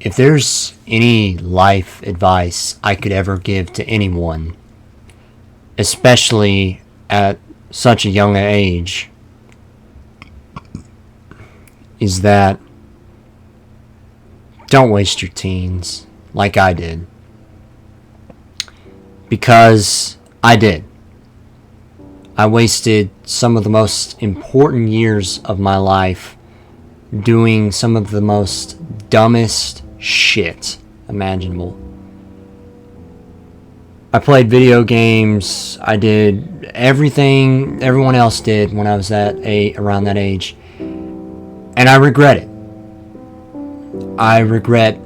If there's any life advice I could ever give to anyone, especially at such a young age, is that don't waste your teens like I did. Because I did. I wasted some of the most important years of my life doing some of the most dumbest shit imaginable. I played video games. I did everything everyone else did when I was around that age. And I regret it. I regret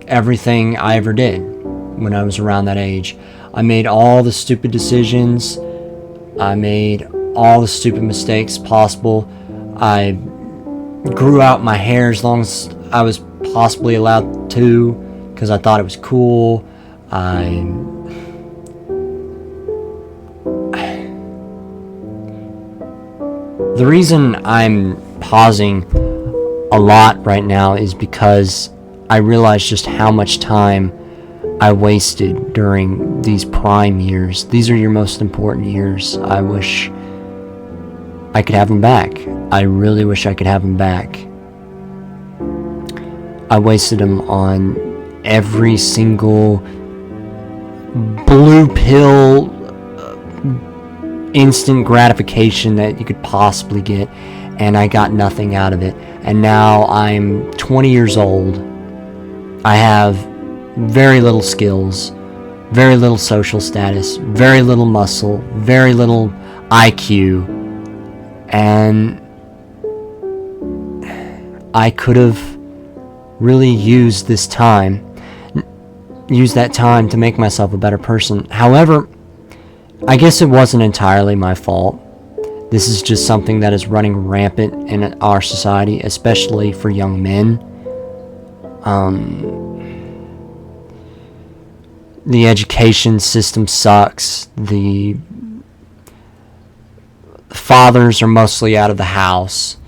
everything I ever did when I was around that age. I made all the stupid decisions. I made all the stupid mistakes possible. I grew out my hair as long as I was possibly allowed to because I thought it was cool. The reason I'm pausing a lot right now is because I realize just how much time I wasted during these prime years. These are your most important years. I wish I could have them back. I really wish I could have them back. I wasted them on every single blue pill instant gratification that you could possibly get, and I got nothing out of it. And now I'm 20 years old. I have very little skills, very little social status, very little muscle, very little IQ, and I could have really used that time to make myself a better person. However, I guess it wasn't entirely my fault. This is just something that is running rampant in our society, especially for young men. The education system sucks. The fathers are mostly out of the house.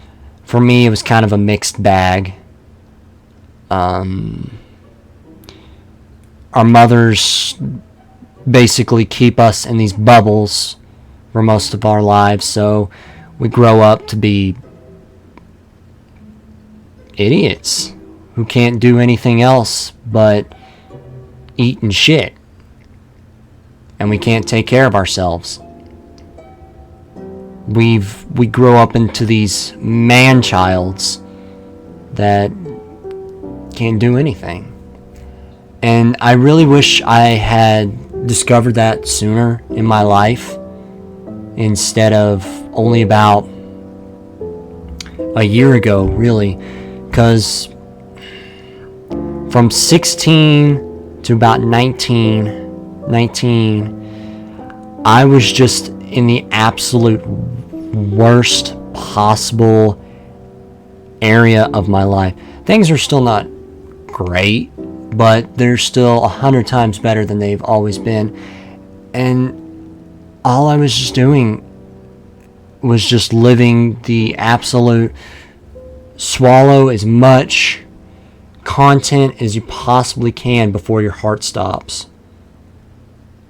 For me, it was kind of a mixed bag. Our mothers basically keep us in these bubbles for most of our lives, so we grow up to be idiots who can't do anything else but eat and shit, and we can't take care of ourselves. We grow up into these man-childs that can't do anything, and I really wish I had discovered that sooner in my life instead of only about a year ago, really, because from 16 to about 19, I was just in the absolute worst possible area of my life. Things are still not great, but they're still 100 times better than they've always been. And all I was just doing was just living the absolute swallow as much content as you possibly can before your heart stops.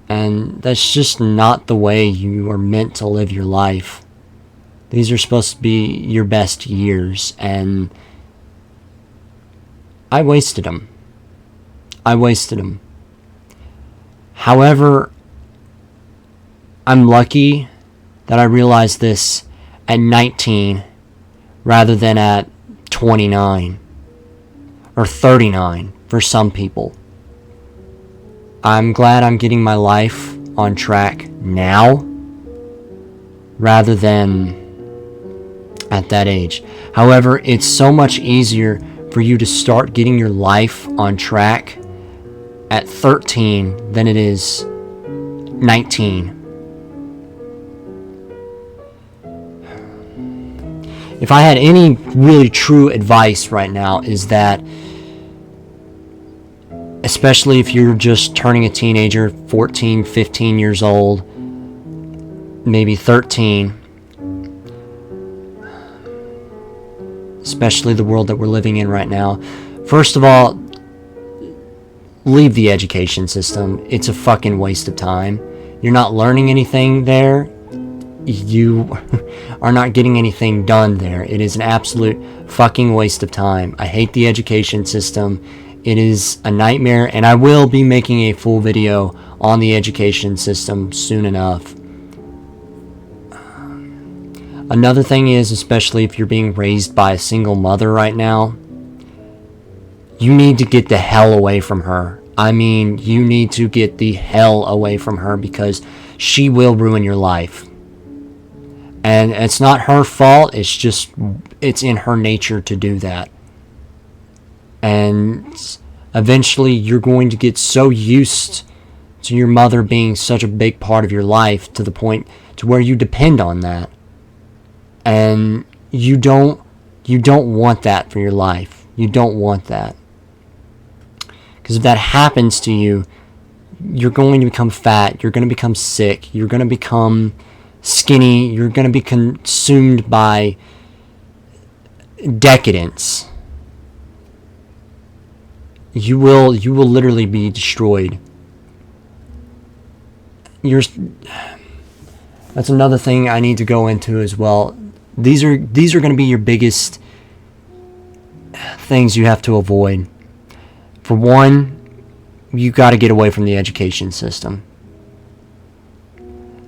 And that's just not the way you are meant to live your life. These are supposed to be your best years, and I wasted them. However, I'm lucky that I realized this at 19 rather than at 29 or 39 for some people. I'm glad I'm getting my life on track now rather than at that age. However, it's so much easier for you to start getting your life on track at 13 than it is 19. If I had any really true advice right now, is that, especially if you're just turning a teenager, 14, 15 years old, maybe 13, especially the world that we're living in right now. First of all, leave the education system. It's a fucking waste of time. You're not learning anything there. You are not getting anything done there. It is an absolute fucking waste of time. I hate the education system. It is a nightmare, and I will be making a full video on the education system soon enough. Another thing is, especially if you're being raised by a single mother right now, you need to get the hell away from her. I mean, you need to get the hell away from her, because she will ruin your life. And it's not her fault, it's in her nature to do that. And eventually you're going to get so used to your mother being such a big part of your life, to the point to where you depend on that. And you don't want that for your life. You don't want that. Because if that happens to you, you're going to become fat, you're going to become sick, you're going to become skinny, you're going to be consumed by decadence. You will literally be destroyed. That's another thing I need to go into as well. These are going to be your biggest things you have to avoid. For one, you got to get away from the education system.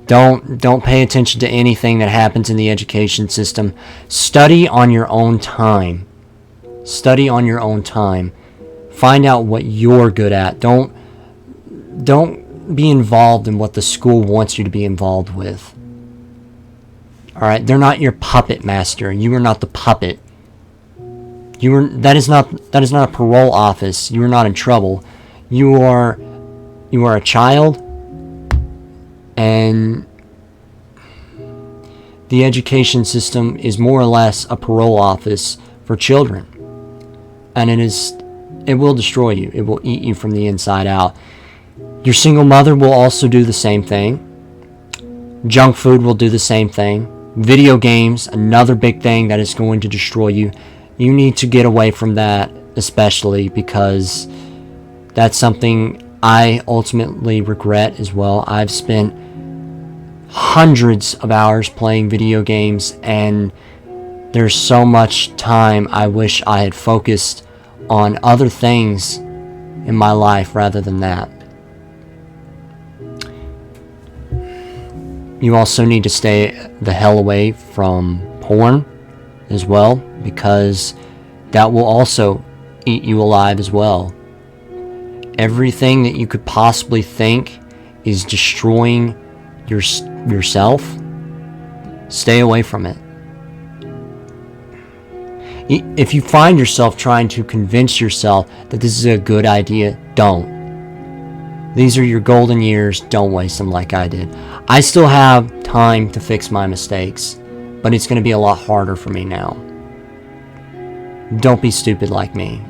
Don't pay attention to anything that happens in the education system. Study on your own time. Study on your own time. Find out what you're good at. Don't be involved in what the school wants you to be involved with. Alright, they're not your puppet master. You are not the puppet. That is not a parole office. You are not in trouble. You are a child, and the education system is more or less a parole office for children. And it will destroy you. It will eat you from the inside out. Your single mother will also do the same thing. Junk food will do the same thing. Video games, another big thing that is going to destroy you. You need to get away from that, especially because that's something I ultimately regret as well. I've spent hundreds of hours playing video games, and there's so much time I wish I had focused on other things in my life rather than that. You also need to stay the hell away from porn as well, because that will also eat you alive as well. Everything that you could possibly think is destroying yourself, stay away from it. If you find yourself trying to convince yourself that this is a good idea, don't. These are your golden years. Don't waste them like I did. I still have time to fix my mistakes, but it's going to be a lot harder for me now. Don't be stupid like me.